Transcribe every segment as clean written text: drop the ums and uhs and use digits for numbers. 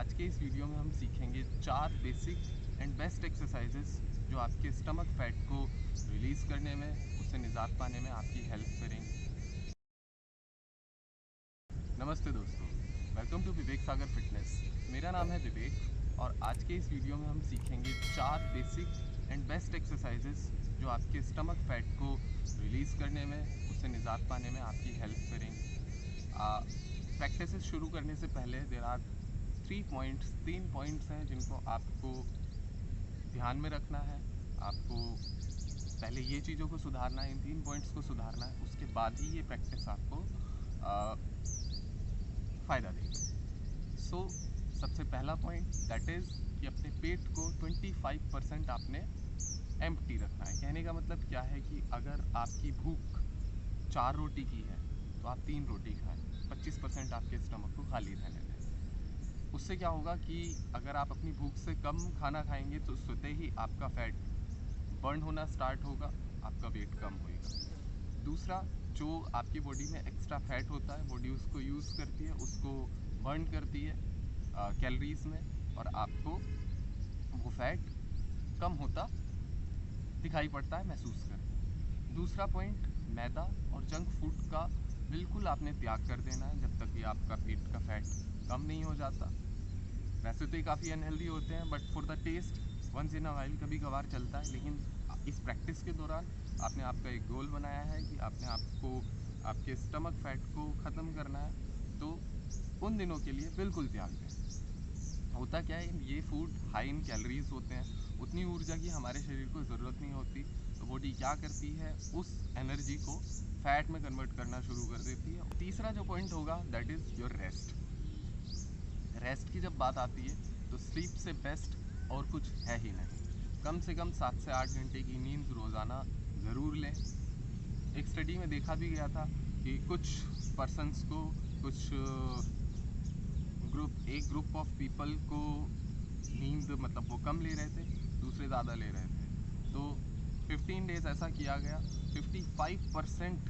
आज के इस वीडियो में हम सीखेंगे 4 बेसिक एंड बेस्ट एक्सरसाइजेस जो आपके स्टमक फैट को रिलीज़ करने में, उससे निजात पाने में आपकी हेल्प करेंगे। नमस्ते दोस्तों, welcome to Vivek Sagar fitness. मेरा नाम है विवेक और आज के इस वीडियो में हम सीखेंगे 4 बेसिक एंड बेस्ट एक्सरसाइजेस जो आपके स्टमक फैट को रिलीज़ करने में, उससे निजात पाने में आपकी हेल्प करेंगे। प्रैक्टिसेस शुरू करने से पहले देयर आर 3 पॉइंट्स हैं जिनको आपको ध्यान में रखना है। आपको पहले ये चीज़ों को सुधारना है, इन 3 पॉइंट्स को सुधारना है, उसके बाद ही ये प्रैक्टिस आपको फ़ायदा देगी। सबसे पहला पॉइंट दैट इज़ कि अपने पेट को 25% आपने एम्प्टी रखना है। कहने का मतलब क्या है कि अगर आपकी भूख 4 रोटी की है तो आप 3 रोटी खाएं, 25% आपके स्टमक को खाली रहने दें। उससे क्या होगा कि अगर आप अपनी भूख से कम खाना खाएंगे तो स्वतः ही आपका फैट बर्न होना स्टार्ट होगा, आपका वेट कम होएगा। दूसरा, जो आपकी बॉडी में एक्स्ट्रा फैट होता है, बॉडी उसको यूज़ करती है, उसको बर्न करती है कैलोरीज में, और आपको वो फैट कम होता दिखाई पड़ता है, महसूस करते हैं। दूसरा पॉइंट, मैदा और जंक फूड का बिल्कुल आपने त्याग कर देना है जब तक कि आपका पेट का फैट कम नहीं हो जाता। वैसे तो ये काफ़ी अनहेल्दी होते हैं, but for the taste once in a while कभी कभार चलता है। लेकिन इस प्रैक्टिस के दौरान आपने आपका एक गोल बनाया है कि आपने आपको आपके स्टमक फैट को ख़त्म करना है, तो उन दिनों के लिए बिल्कुल त्याग दें। होता क्या है, ये फूड हाई इन कैलोरीज होते हैं, उतनी ऊर्जा की हमारे शरीर को ज़रूरत नहीं होती, तो बॉडी क्या करती है, उस एनर्जी को फैट में कन्वर्ट करना शुरू कर देती है। तीसरा जो पॉइंट होगा that is your rest. Rest की जब बात आती है तो स्लीप से बेस्ट और कुछ है ही नहीं। कम से कम 7 से 8 घंटे की नींद रोज़ाना ज़रूर लें। एक स्टडी में देखा भी गया था कि कुछ पर्सन्स को, कुछ एक ग्रुप ऑफ पीपल को नींद मतलब वो कम ले रहे थे, दूसरे ज़्यादा ले रहे थे। तो 15 डेज़ ऐसा किया गया, 55%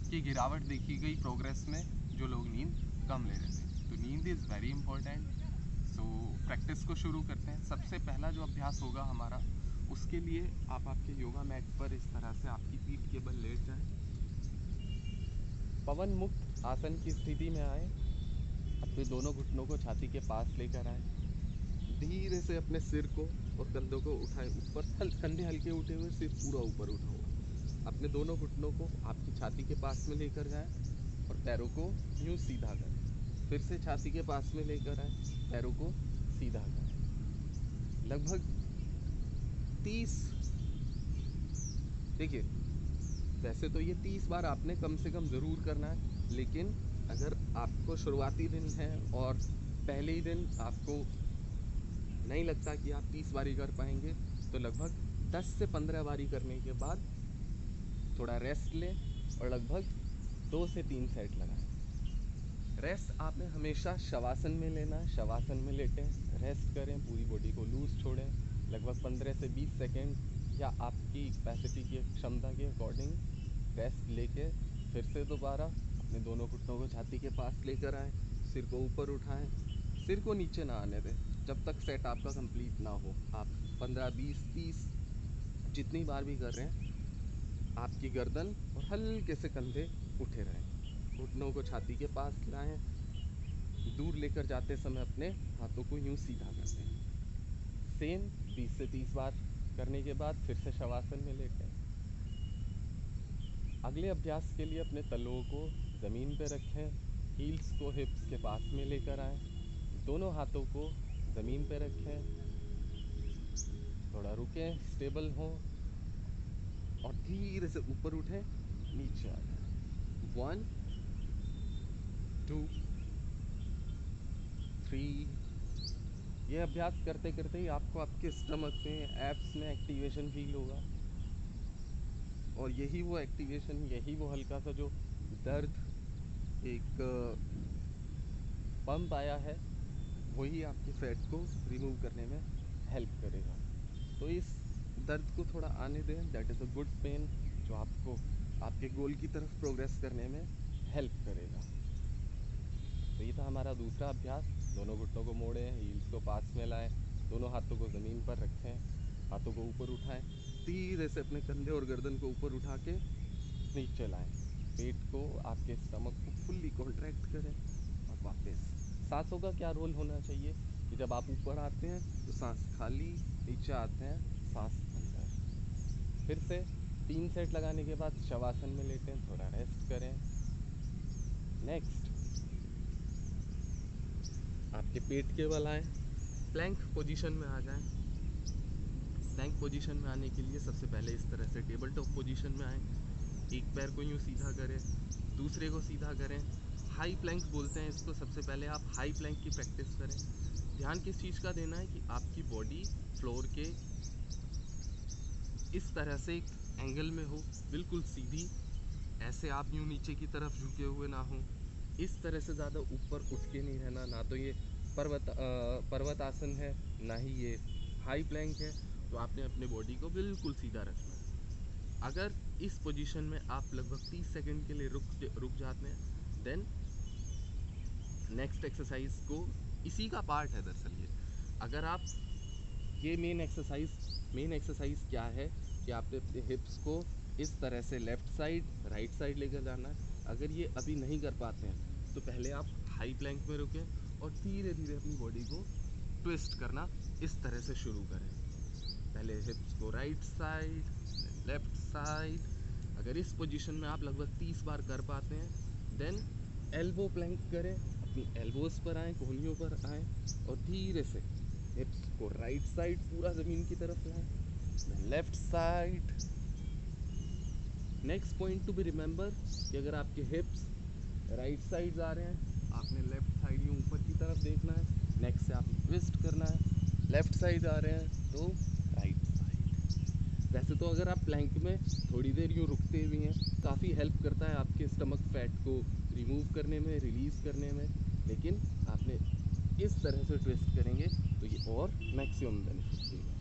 की गिरावट देखी गई प्रोग्रेस में, जो लोग नींद कम ले रहे थे। तो नींद is very important. So practice को शुरू करते हैं। सबसे पहला जो अभ्यास होगा हमारा, उसके लिए आप आपके योगा मैट पर इस तरह से आपकी पीठ के बल लेट जाएं, पवन मुक्त आसन की स्थिति में आए, अपने दोनों घुटनों को छाती के पास लेकर आए, धीरे से अपने सिर को और कंधों को उठाएं ऊपर, कंधे हल्के उठे हुए, सिर पूरा ऊपर उठा हुआ। अपने दोनों घुटनों को आपकी छाती के पास में लेकर जाएं और पैरों को यूं सीधा करें। फिर से छाती के पास में लेकर आए, पैरों को सीधा करें। लगभग 30, देखिए वैसे तो ये 30 बार आपने कम से कम ज़रूर करना है, लेकिन अगर आपको शुरुआती दिन है और पहले ही दिन आपको नहीं लगता कि आप 30 बारी कर पाएंगे, तो लगभग 10 से 15 बारी करने के बाद थोड़ा रेस्ट लें और लगभग 2 से 3 सेट लगाएं। रेस्ट आपने हमेशा शवासन में लेना है। शवासन में लेटें, रेस्ट करें, पूरी बॉडी को लूज छोड़ें, लगभग 15 से 20 सेकेंड या आपकी कैपेसिटी की क्षमता के अकॉर्डिंग रेस्ट लेके फिर से दोबारा अपने दोनों घुटनों को छाती के पास लेकर आएँ, सिर को ऊपर उठाएं, सिर को नीचे ना आने दें जब तक सेट आपका कंप्लीट ना हो। आप 15, 20, 30 जितनी बार भी कर रहे हैं, आपकी गर्दन और हल्के से कंधे उठे रहें। घुटनों को छाती के पास लाएं, दूर लेकर जाते समय अपने हाथों को यूं सीधा कर दें। सेम 20 से 30 बार करने के बाद फिर से शवासन में लेटें। अगले अभ्यास के लिए अपने तलुओं को ज़मीन पर रखें, हील्स को हिप्स के पास में लेकर आएं, दोनों हाथों को ज़मीन पर रखें, थोड़ा रुकें, स्टेबल हों और धीरे से ऊपर उठें, नीचे आ जाएं। 1, 2, 3। ये अभ्यास करते करते ही आपको आपके स्टमक में, एब्स में एक्टिवेशन फील होगा, और यही वो एक्टिवेशन, यही वो हल्का सा जो दर्द, एक पंप आया है, वही आपके फैट को रिमूव करने में हेल्प करेगा। तो इस दर्द को थोड़ा आने दें, that is a good pain, जो आपको आपके गोल की तरफ प्रोग्रेस करने में हेल्प करेगा। तो ये था हमारा दूसरा अभ्यास। दोनों घुटनों को मोड़ें, हील्स को पास में लाएं, दोनों हाथों को ज़मीन पर रखें, हाथों को ऊपर उठाएं, धीरे से अपने कंधे और गर्दन को ऊपर उठा के नीचे लाएं, पेट को, आपके स्टमक को फुल्ली कॉन्ट्रैक्ट करें और वापस। सांसों का क्या रोल होना चाहिए कि जब आप ऊपर आते हैं तो सांस खाली, नीचे आते हैं सांस अंदर। फिर से 3 सेट लगाने के बाद शवासन में लेटें, थोड़ा रेस्ट करें। नेक्स्ट, आपके पेट के बल आए, प्लैंक पोजीशन में आ जाएं। प्लैंक पोजीशन में आने के लिए सबसे पहले इस तरह से टेबल टॉप पोजीशन में आएँ, एक पैर को यूँ सीधा करें, दूसरे को सीधा करें। हाई प्लैंक बोलते हैं इसको। सबसे पहले आप हाई प्लैंक की प्रैक्टिस करें। ध्यान किस चीज़ का देना है कि आपकी बॉडी फ्लोर के इस तरह से एक एंगल में हो, बिल्कुल सीधी। ऐसे आप यूँ नीचे की तरफ झुके हुए ना हो, इस तरह से ज़्यादा ऊपर उठ के नहीं रहना। ना तो ये पर्वत आसन है, ना ही ये हाई प्लैंक है। तो आपने अपने बॉडी को बिल्कुल सीधा रखना है। अगर इस पोजीशन में आप लगभग 30 सेकंड के लिए रुक जाते हैं, देन नेक्स्ट एक्सरसाइज को, इसी का पार्ट है दरअसल ये। अगर आप ये मेन एक्सरसाइज क्या है कि आपने अपने हिप्स को इस तरह से लेफ़्ट साइड राइट साइड लेकर जाना है। अगर ये अभी नहीं कर पाते हैं तो पहले आप हाई प्लैंक में रुकें और धीरे धीरे अपनी बॉडी को ट्विस्ट करना इस तरह से शुरू करें। पहले हिप्स को राइट साइड, लेफ्ट साइड। अगर इस पोजीशन में आप लगभग 30 बार कर पाते हैं, देन एल्बो प्लैंक करें, अपनी एल्बोज पर आएँ, कोहनियों पर आएँ और धीरे से हिप्स को राइट साइड पूरा ज़मीन की तरफ लाएं, then left side. Next point to be remember कि अगर आपके हिप्स राइट साइड आ रहे हैं, आपने लेफ्ट साइड यूँ ऊपर की तरफ देखना है। नेक्स्ट से आपने ट्विस्ट करना है। लेफ्ट साइड आ रहे हैं तो राइट साइड। वैसे तो अगर आप प्लैंक में थोड़ी देर यूँ रुकते भी हैं, काफ़ी हेल्प करता है आपके स्टमक फैट को रिमूव करने में, रिलीज़ करने में। लेकिन आपने इस तरह से ट्विस्ट करेंगे तो ये और मैक्सिमम बेनिफिट देगा।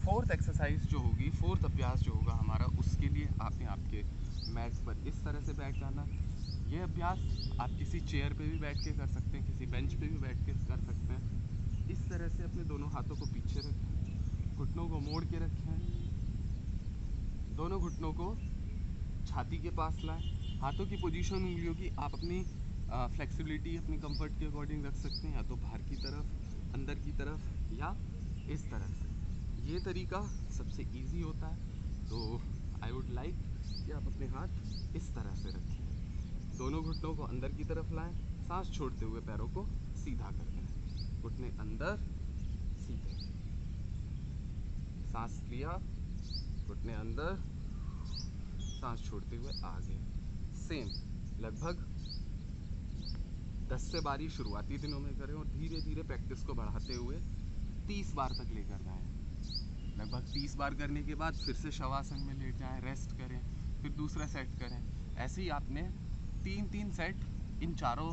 फोर्थ एक्सरसाइज जो होगी, फोर्थ अभ्यास जो होगा हमारा, उसके लिए आपने आपके मैट पर इस तरह से बैठ जाना। ये अभ्यास आप किसी चेयर पे भी बैठ के कर सकते हैं, किसी बेंच पे भी बैठ के कर सकते हैं। इस तरह से अपने दोनों हाथों को पीछे रखें, घुटनों को मोड़ के रखें, दोनों घुटनों को छाती के पास लाएं। हाथों की पोजीशन, उंगलियों की आप अपनी फ्लेक्सिबिलिटी अपनी कंफर्ट के अकॉर्डिंग रख सकते हैं, या तो बाहर की तरफ, अंदर की तरफ, या इस तरह से। ये तरीका सबसे इजी होता है। तो आई वुड लाइक कि आप अपने हाथ इस तरह से रखें, दोनों घुटनों को अंदर की तरफ लाएं, सांस छोड़ते हुए पैरों को सीधा कर दें, घुटने अंदर, सीधे, सांस लिया, घुटने अंदर, सांस छोड़ते हुए आगे। सेम लगभग 10 से 12 शुरुआती दिनों में करें और धीरे धीरे प्रैक्टिस को बढ़ाते हुए 30 बार तक लेकर जाएं। लगभग 30 बार करने के बाद फिर से शवासन में लेट जाएं, रेस्ट करें, फिर दूसरा सेट करें। ऐसे ही आपने 3-3 सेट इन चारों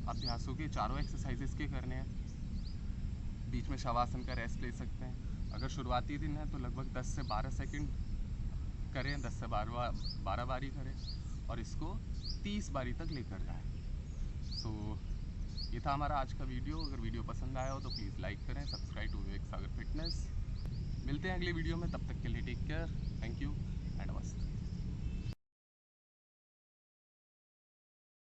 अभ्यासों के, चारों एक्सरसाइजेस के करने हैं। बीच में शवासन का रेस्ट ले सकते हैं। अगर शुरुआती दिन है तो लगभग 10 से 12 सेकंड करें, 10 से 12 बारी करें और इसको 30 बारी तक लेकर जाएं। सो ये था हमारा आज का वीडियो। अगर वीडियो पसंद आया हो तो प्लीज़ लाइक करें, subscribe to Vivek Sagar fitness. मिलते हैं अगले वीडियो में, तब तक के लिए take care, thank you and नमस्ते।